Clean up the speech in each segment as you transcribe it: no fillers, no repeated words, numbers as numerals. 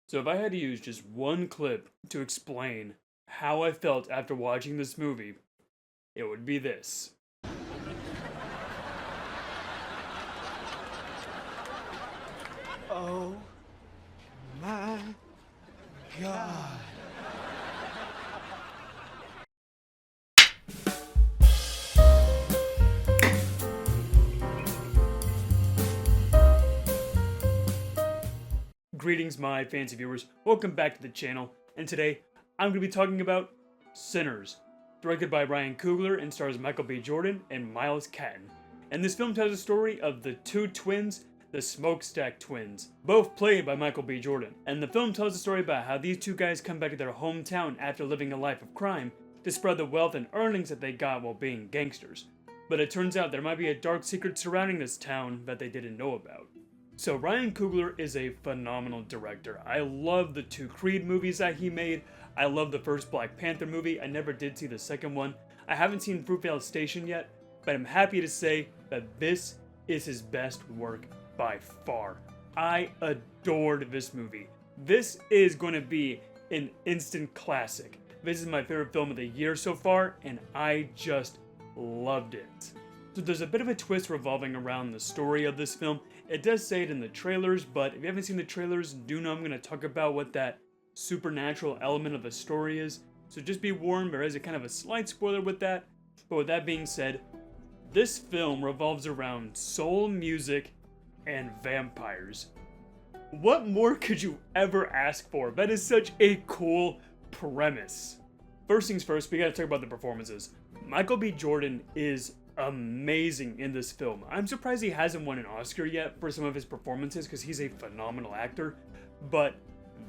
So if I had to use just one clip to explain how I felt after watching this movie, it would be this. Oh my God. Greetings my fancy viewers, welcome back to the channel, and today I'm going to be talking about Sinners, directed by Ryan Coogler and stars Michael B. Jordan and Miles Catton. And this film tells the story of the two twins, the Smokestack twins, both played by Michael B. Jordan. And the film tells the story about how these two guys come back to their hometown after living a life of crime to spread the wealth and earnings that they got while being gangsters. But it turns out there might be a dark secret surrounding this town that they didn't know about. So Ryan Coogler is a phenomenal director. I love the two Creed movies that he made. I love the first Black Panther movie. I never did see the second one. I haven't seen Fruitvale Station yet, but I'm happy to say that this is his best work by far. I adored this movie. This is going to be an instant classic. This is my favorite film of the year so far, and I just loved it. So there's a bit of a twist revolving around the story of this film. It does say it in the trailers, but if you haven't seen the trailers, do know I'm going to talk about what that supernatural element of the story is. So just be warned, there is a kind of a slight spoiler with that. But with that being said, this film revolves around soul music and vampires. What more could you ever ask for? That is such a cool premise. First things first, we gotta talk about the performances. Michael B. Jordan is amazing in this film. I'm surprised he hasn't won an Oscar yet for some of his performances because he's a phenomenal actor, but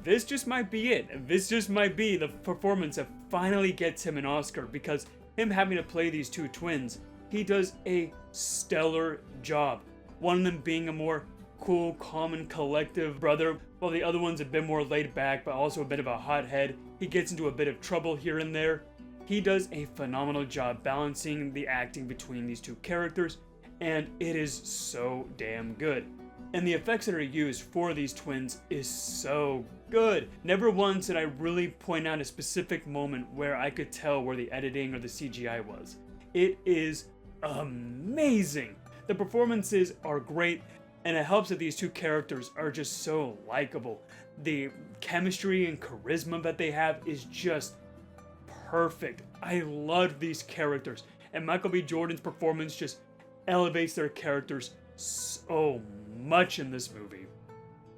this just might be it. This just might be the performance that finally gets him an Oscar, because him having to play these two twins, he does a stellar job. One of them being a more cool, calm, and collective brother, while the other one's a bit more laid back but also a bit of a hothead. He gets into a bit of trouble here and there. He does a phenomenal job balancing the acting between these two characters, and it is so damn good. And the effects that are used for these twins is so good. Never once did I really point out a specific moment where I could tell where the editing or the CGI was. It is amazing. The performances are great, and it helps that these two characters are just so likable. The chemistry and charisma that they have is just perfect. I love these characters, and Michael B. Jordan's performance just elevates their characters so much in this movie.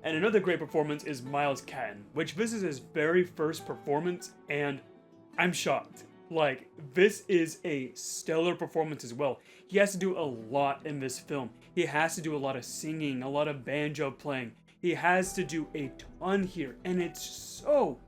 And another great performance is Miles Catton, which this is his very first performance, and I'm shocked. Like, this is a stellar performance as well. He has to do a lot in this film. He has to do a lot of singing, a lot of banjo playing. He has to do a ton here, and it's so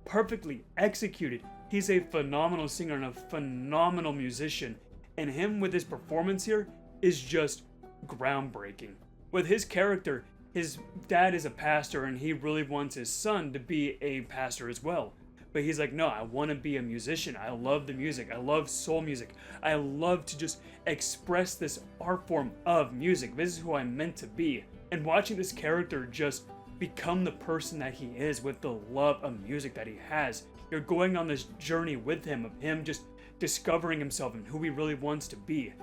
perfectly executed. He's a phenomenal singer and a phenomenal musician, and him with his performance here is just groundbreaking. With his character, his dad is a pastor and he really wants his son to be a pastor as well. But he's like, no, I want to be a musician. I love the music. I love soul music. I love to just express this art form of music. This is who I'm meant to be. And watching this character just become the person that he is with the love of music that he has, you're going on this journey with him, of him just discovering himself and who he really wants to be.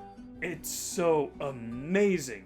It's so amazing.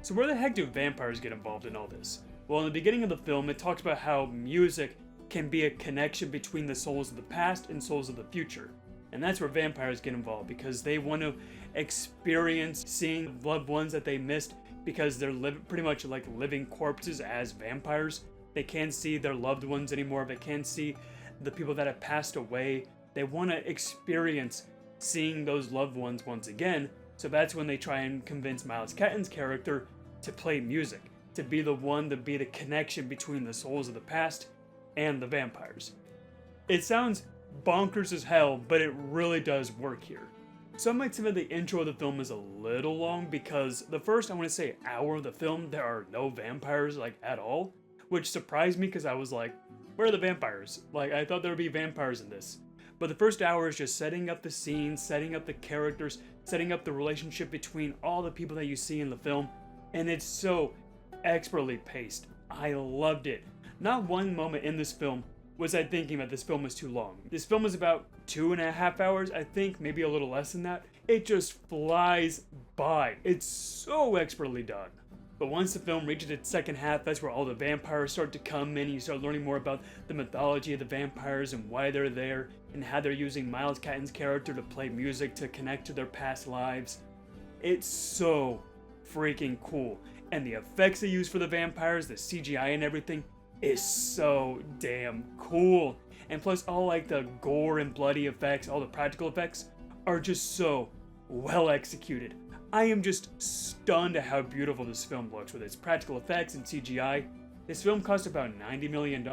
So where the heck do vampires get involved in all this? Well, in the beginning of the film, it talks about how music can be a connection between the souls of the past and souls of the future. And that's where vampires get involved, because they want to experience seeing loved ones that they missed, because they're pretty much like living corpses as vampires. They can't see their loved ones anymore. They can't see the people that have passed away. They want to experience seeing those loved ones once again. So that's when they try and convince Miles Catton's character to play music, to be the one to be the connection between the souls of the past and the vampires. It sounds bonkers as hell, but it really does work here. Some might say that the intro of the film is a little long, because the first, I want to say, hour of the film, there are no vampires like at all, which surprised me because I was like, where are the vampires? Like, I thought there would be vampires in this. But the first hour is just setting up the scene, setting up the characters, setting up the relationship between all the people that you see in the film, and it's so expertly paced. I loved it. not one moment in this film was I thinking that this film was too long. This film was about 2.5 hours, I think, maybe a little less than that. It just flies by. It's so expertly done. But once the film reaches its second half, that's where all the vampires start to come in, and you start learning more about the mythology of the vampires and why they're there, and how they're using Miles Catton's character to play music to connect to their past lives. It's so freaking cool. And the effects they use for the vampires, the CGI and everything, is so damn cool. And plus all like the gore and bloody effects, all the practical effects, are just so well executed. I am just stunned at how beautiful this film looks with its practical effects and CGI. This film cost about $90 million,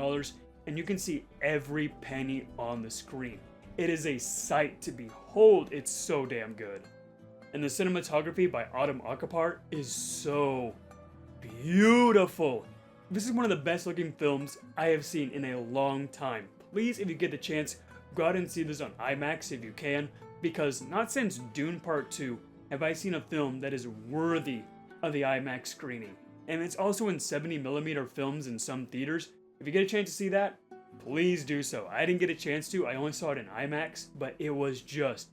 and you can see every penny on the screen. It is a sight to behold. It's so damn good. And the cinematography by Autumn Akapar is so beautiful. This is one of the best looking films I have seen in a long time. Please, if you get the chance, go out and see this on IMAX if you can, because not since Dune Part 2 have I seen a film that is worthy of the IMAX screening. And it's also in 70mm films in some theaters. If you get a chance to see that, please do so. I didn't get a chance to, I only saw it in IMAX, but it was just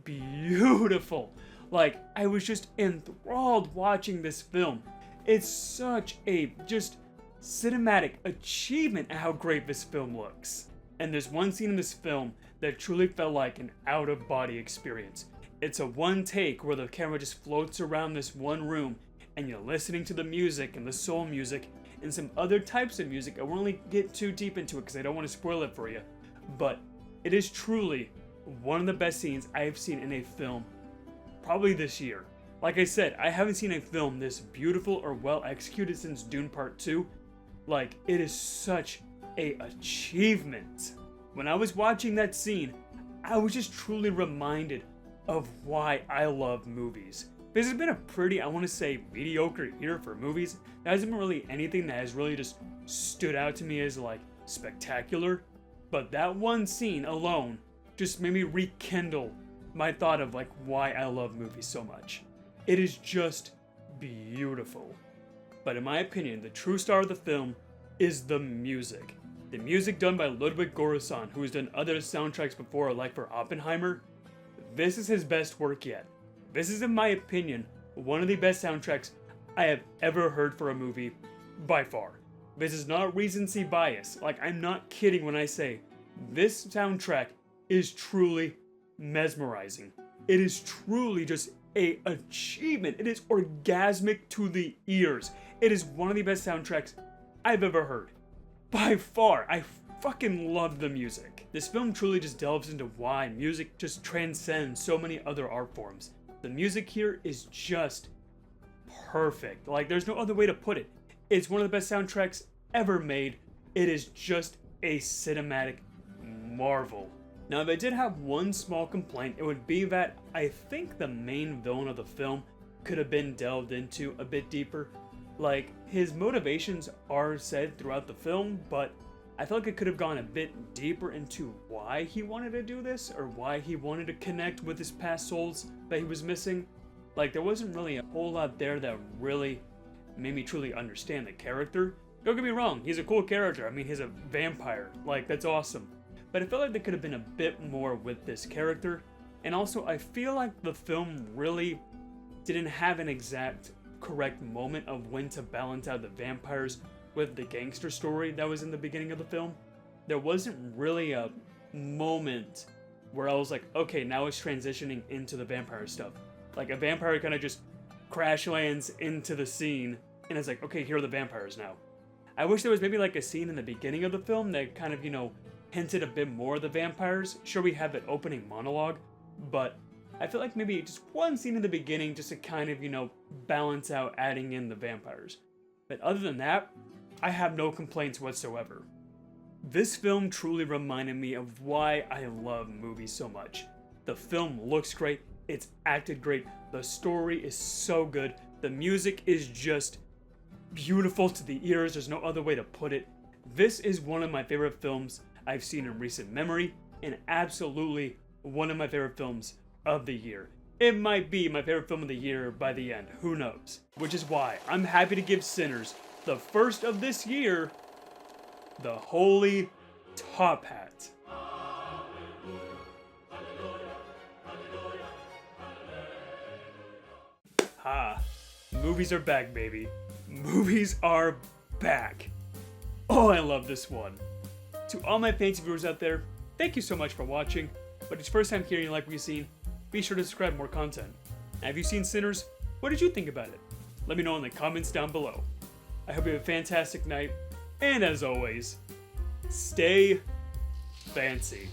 beautiful. Like, I was just enthralled watching this film. It's such a just cinematic achievement at how great this film looks. And there's one scene in this film that truly felt like an out-of-body experience. It's a one take where the camera just floats around this one room and you're listening to the music and the soul music and some other types of music. I won't really get too deep into it because I don't want to spoil it for you. But it is truly one of the best scenes I have seen in a film probably this year. Like I said, I haven't seen a film this beautiful or well executed since Dune Part 2. Like, it is such a achievement. When I was watching that scene, I was just truly reminded of why I love movies. This has been a pretty, I want to say, mediocre year for movies. There hasn't been really anything that has really just stood out to me as like spectacular. But that one scene alone just made me rekindle my thought of like why I love movies so much. It is just beautiful. But in my opinion, the true star of the film is the music. The music done by Ludwig Göransson, who has done other soundtracks before, like for Oppenheimer. This is his best work yet. This is, in my opinion, one of the best soundtracks I have ever heard for a movie, by far. This is not recency bias. Like, I'm not kidding when I say this soundtrack is truly mesmerizing. It is truly just an achievement. It is orgasmic to the ears. It is one of the best soundtracks I've ever heard. By far, I fucking love the music. This film truly just delves into why music just transcends so many other art forms. The music here is just perfect. Like, there's no other way to put it. It's one of the best soundtracks ever made. It is just a cinematic marvel. Now, if I did have one small complaint, it would be that I think the main villain of the film could have been delved into a bit deeper. Like, his motivations are said throughout the film, but I feel like it could have gone a bit deeper into why he wanted to do this, or why he wanted to connect with his past souls that he was missing. Like, there wasn't really a whole lot there that really made me truly understand the character. Don't get me wrong, he's a cool character. I mean, he's a vampire. Like, that's awesome. But I felt like there could have been a bit more with this character. And also, I feel like the film really didn't have an exact correct moment of when to balance out the vampires with the gangster story that was in the beginning of the film. There wasn't really a moment where I was like, okay, now it's transitioning into the vampire stuff. Like, a vampire kind of just crash lands into the scene, and it's like, okay, here are the vampires now. I wish there was maybe like a scene in the beginning of the film that kind of, hinted a bit more of the vampires. Sure, we have that opening monologue, but I feel like maybe just one scene in the beginning just to kind of, balance out adding in the vampires. But other than that, I have no complaints whatsoever. This film truly reminded me of why I love movies so much. The film looks great, it's acted great, the story is so good, the music is just beautiful to the ears, there's no other way to put it. This is one of my favorite films I've seen in recent memory, and absolutely one of my favorite films of the year. It might be my favorite film of the year by the end, who knows? Which is why I'm happy to give Sinners, the first of this year, the holy top hat. Ha! Movies are back, baby. Movies are back. Oh, I love this one. To all my fancy viewers out there, thank you so much for watching. But it's your first time here and you like what you've seen, be sure to subscribe for more content. And have you seen Sinners? What did you think about it? Let me know in the comments down below. I hope you have a fantastic night, and as always, stay fancy.